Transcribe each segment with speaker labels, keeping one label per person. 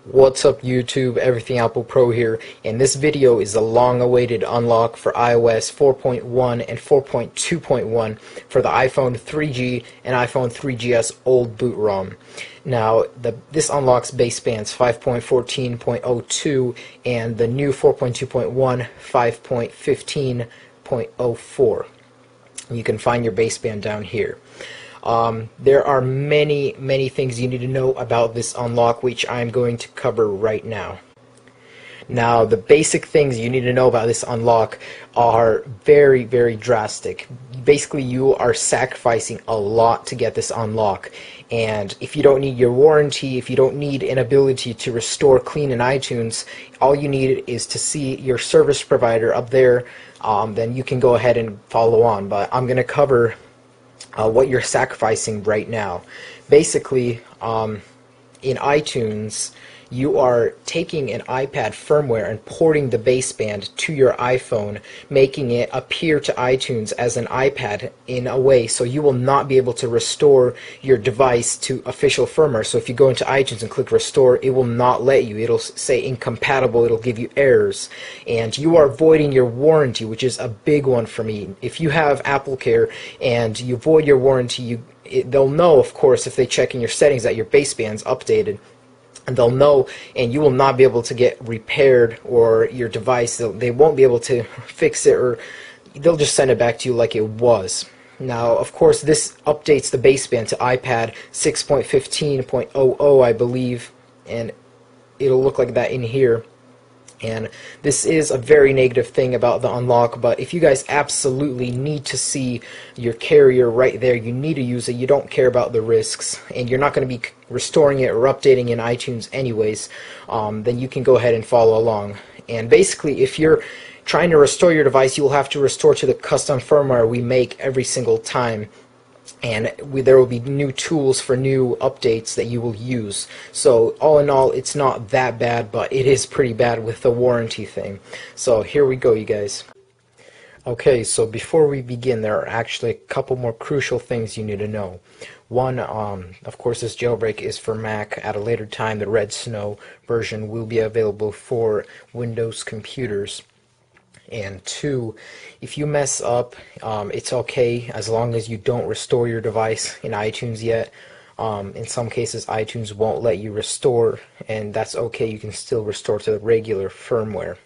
Speaker 1: What's up YouTube, Everything Apple Pro here, and this video is a long-awaited unlock for iOS 4.1 and 4.2.1 for the iPhone 3G and iPhone 3GS old boot ROM. Now, this unlocks basebands 5.14.02 and the new 4.2.1 5.15.04. You can find your baseband down here. There are many things you need to know about this unlock, which I'm going to cover right now. Now, the basic things you need to know about this unlock are very drastic. Basically, you are sacrificing a lot to get this unlock, and if you don't need your warranty, if you don't need an ability to restore clean in iTunes, all you need is to see your service provider up there. Then you can go ahead and follow on, but I'm going to cover what you're sacrificing right now. Basically, in iTunes, you are taking an iPad firmware and porting the baseband to your iPhone, making it appear to iTunes as an iPad in a way, so you will not be able to restore your device to official firmware. So if you go into iTunes and click restore, it will not let you. It'll say incompatible, it'll give you errors, and you are voiding your warranty, which is a big one for me. If you have AppleCare and you void your warranty, they'll know, of course, if they check in your settings that your baseband's updated, and they'll know, and you will not be able to get repaired, or your device, they won't be able to fix it, or they'll just send it back to you like it was. Now, of course, this updates the baseband to iPad 6.15.00, I believe, and it'll look like that in here. And this is a very negative thing about the unlock, but if you guys absolutely need to see your carrier right there, you need to use it, you don't care about the risks, and you're not going to be restoring it or updating in iTunes anyways, then you can go ahead and follow along. And basically, if you're trying to restore your device, you will have to restore to the custom firmware we make every single time. And there will be new tools for new updates that you will use. So all in all, it's not that bad, but it is pretty bad with the warranty thing. So here we go, you guys. Okay, so before we begin, there are actually a couple more crucial things you need to know. One, of course, this jailbreak is for Mac. At a later time, the Red Snow version will be available for Windows computers. And two, if you mess up, it's okay as long as you don't restore your device in iTunes yet. In some cases, iTunes won't let you restore, and that's okay. You can still restore to the regular firmware.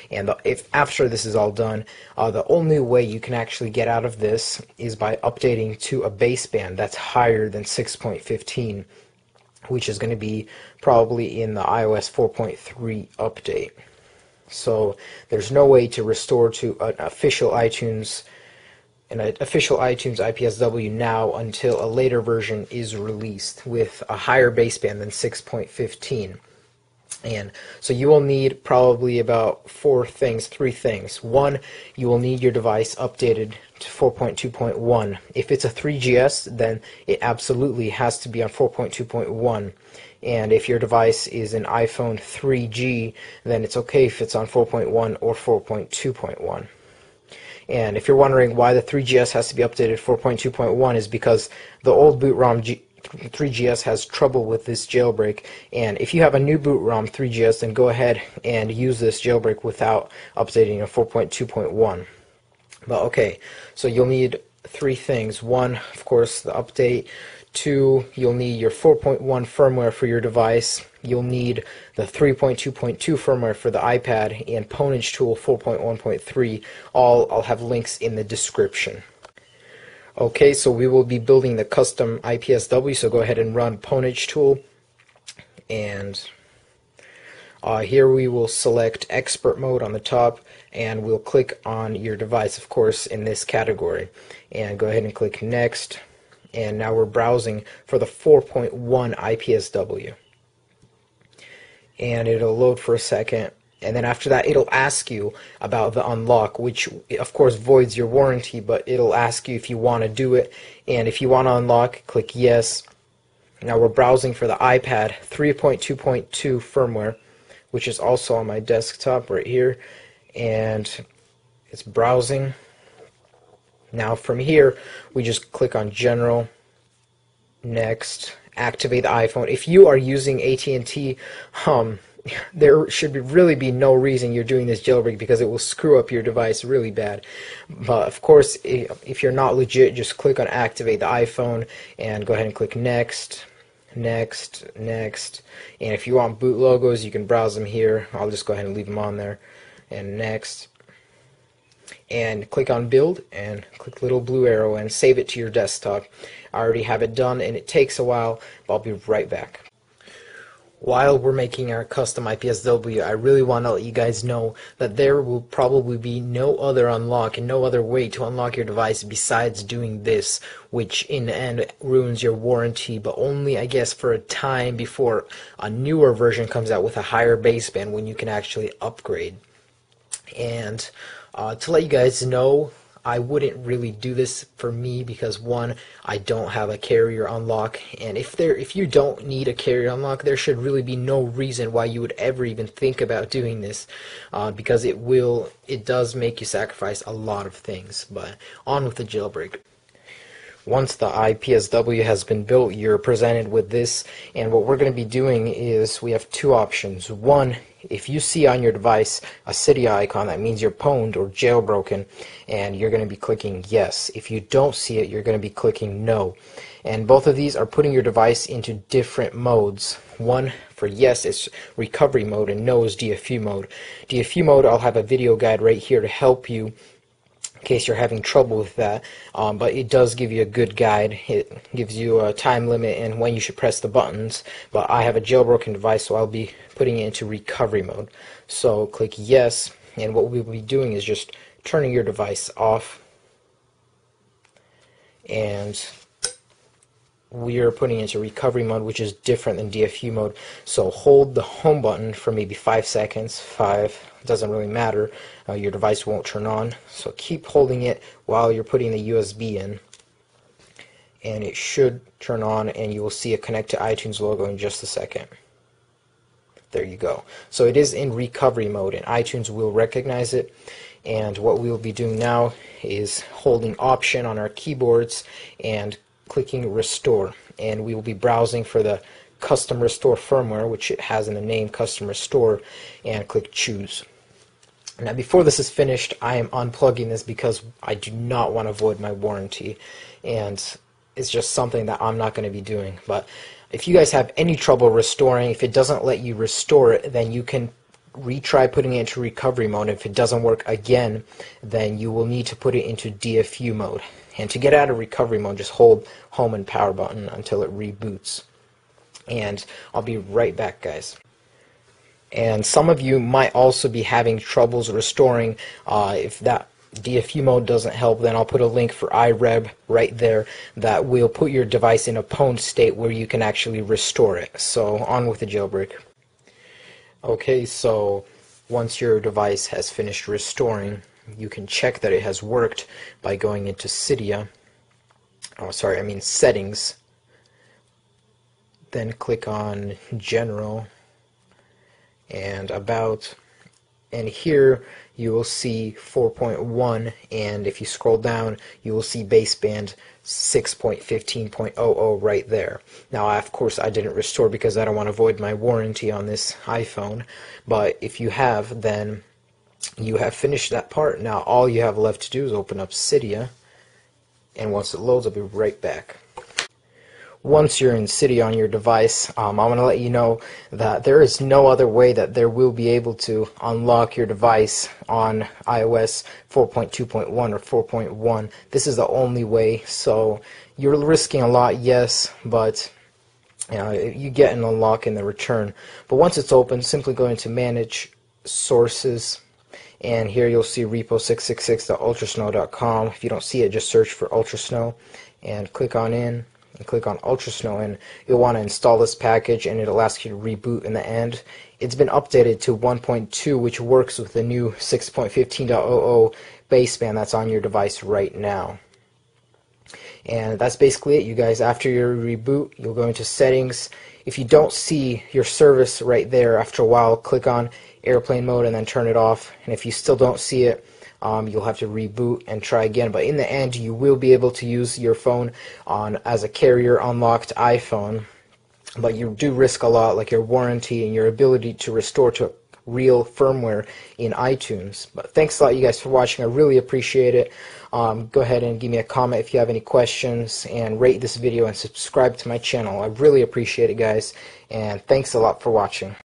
Speaker 1: And if after this is all done, the only way you can actually get out of this is by updating to a baseband that's higher than 6.15, which is going to be probably in the iOS 4.3 update. So there's no way to restore to an official iTunes IPSW now until a later version is released with a higher baseband than 6.15. And so you will need probably about three things. One, you will need your device updated to 4.2.1. If it's a 3GS, then it absolutely has to be on 4.2.1. And if your device is an iPhone 3G, then it's okay if it's on 4.1 or 4.2.1. And if you're wondering why the 3GS has to be updated 4.2.1, is because the old boot ROM 3GS has trouble with this jailbreak. And if you have a new boot ROM 3GS, then go ahead and use this jailbreak without updating to 4.2.1. But okay, so you'll need three things. One, of course, the update. Two, you'll need your 4.1 firmware for your device. You'll need the 3.2.2 firmware for the iPad, and Ponage Tool 4.1.3. I'll have links in the description. Okay, so we will be building the custom IPSW, so go ahead and run Ponage Tool. And here we will select Expert Mode on the top, and we'll click on your device, of course, in this category. And go ahead and click Next. And now we're browsing for the 4.1 IPSW. And it'll load for a second. And then after that, it'll ask you about the unlock, which of course voids your warranty, but it'll ask you if you want to do it. And if you want to unlock, click yes. Now we're browsing for the iPad 3.2.2 firmware, which is also on my desktop right here. And it's browsing. Now from here, we just click on General, Next, activate the iPhone. If you are using AT&T, there should really be no reason you're doing this jailbreak, because it will screw up your device really bad. But of course, if you're not legit, just click on activate the iPhone and go ahead and click next, next, next. And if you want boot logos, you can browse them here. I'll just go ahead and leave them on there. And next. And click on build and click the little blue arrow and save it to your desktop. I already have it done and it takes a while, but I'll be right back. While we're making our custom IPSW, I really want to let you guys know that there will probably be no other unlock and no other way to unlock your device besides doing this, which in the end ruins your warranty, but only, I guess, for a time before a newer version comes out with a higher baseband when you can actually upgrade. And to let you guys know, I wouldn't really do this for me because, one, I don't have a carrier unlock, and if you don't need a carrier unlock, there should really be no reason why you would ever even think about doing this, because it does make you sacrifice a lot of things. But on with the jailbreak. Once the IPSW has been built, you're presented with this, and what we're going to be doing is we have two options. One, if you see on your device a Cydia icon, that means you're pwned or jailbroken, and you're going to be clicking yes. If you don't see it, you're going to be clicking no. And both of these are putting your device into different modes. One, for yes, is recovery mode, and no is DFU mode. DFU mode, I'll have a video guide right here to help you in case you're having trouble with that, but it does give you a good guide. It gives you a time limit and when you should press the buttons, but I have a jailbroken device, so I'll be putting it into recovery mode. So click yes, and what we'll be doing is just turning your device off, and we are putting it into recovery mode, which is different than DFU mode. So hold the home button for maybe 5 seconds. 5, it doesn't really matter. Your device won't turn on. So keep holding it while you're putting the USB in, and it should turn on, and you will see a connect to iTunes logo in just a second. There you go. So it is in recovery mode, and iTunes will recognize it. And what we will be doing now is holding Option on our keyboards and clicking Restore, and we will be browsing for the Custom Restore firmware, which it has in the name Custom Restore, and click Choose. Now before this is finished, I am unplugging this because I do not want to void my warranty, and it's just something that I'm not going to be doing. But if you guys have any trouble restoring, if it doesn't let you restore it, then you can retry putting it into recovery mode. If it doesn't work again, then you will need to put it into DFU mode. And to get out of recovery mode, just hold home and power button until it reboots. And I'll be right back, guys. And some of you might also be having troubles restoring. If that DFU mode doesn't help, then I'll put a link for iReb right there that will put your device in a pwned state where you can actually restore it. So on with the jailbreak. Okay, so once your device has finished restoring, you can check that it has worked by going into Cydia. Settings. Then click on General and About, and here you will see 4.1, and if you scroll down you will see baseband 6.15.00 right there. Now of course I didn't restore because I don't want to void my warranty on this iPhone, but if you have, then you have finished that part. Now all you have left to do is open up Cydia, and once it loads I'll be right back. Once you're in Cydia on your device, I want to let you know that there is no other way that there will be able to unlock your device on iOS 4.2.1 or 4.1. This is the only way, so you're risking a lot, yes, but you get an unlock in the return. But once it's open, simply go into Manage Sources, and here you'll see repo666.ultrasnow.com. If you don't see it, just search for Ultrasnow and click on in. And click on Ultrasnow, and you'll want to install this package, and it'll ask you to reboot in the end. It's been updated to 1.2, which works with the new 6.15.00 baseband that's on your device right now. And that's basically it, you guys. After your reboot, you'll go into Settings. If you don't see your service right there, after a while, click on Airplane Mode and then turn it off. And if you still don't see it, you'll have to reboot and try again, but in the end you will be able to use your phone as a carrier unlocked iPhone. but you do risk a lot, like your warranty and your ability to restore to real firmware in iTunes. But thanks a lot, you guys, for watching. I really appreciate it. Go ahead and give me a comment if you have any questions, and rate this video and subscribe to my channel. I really appreciate it, guys, and thanks a lot for watching.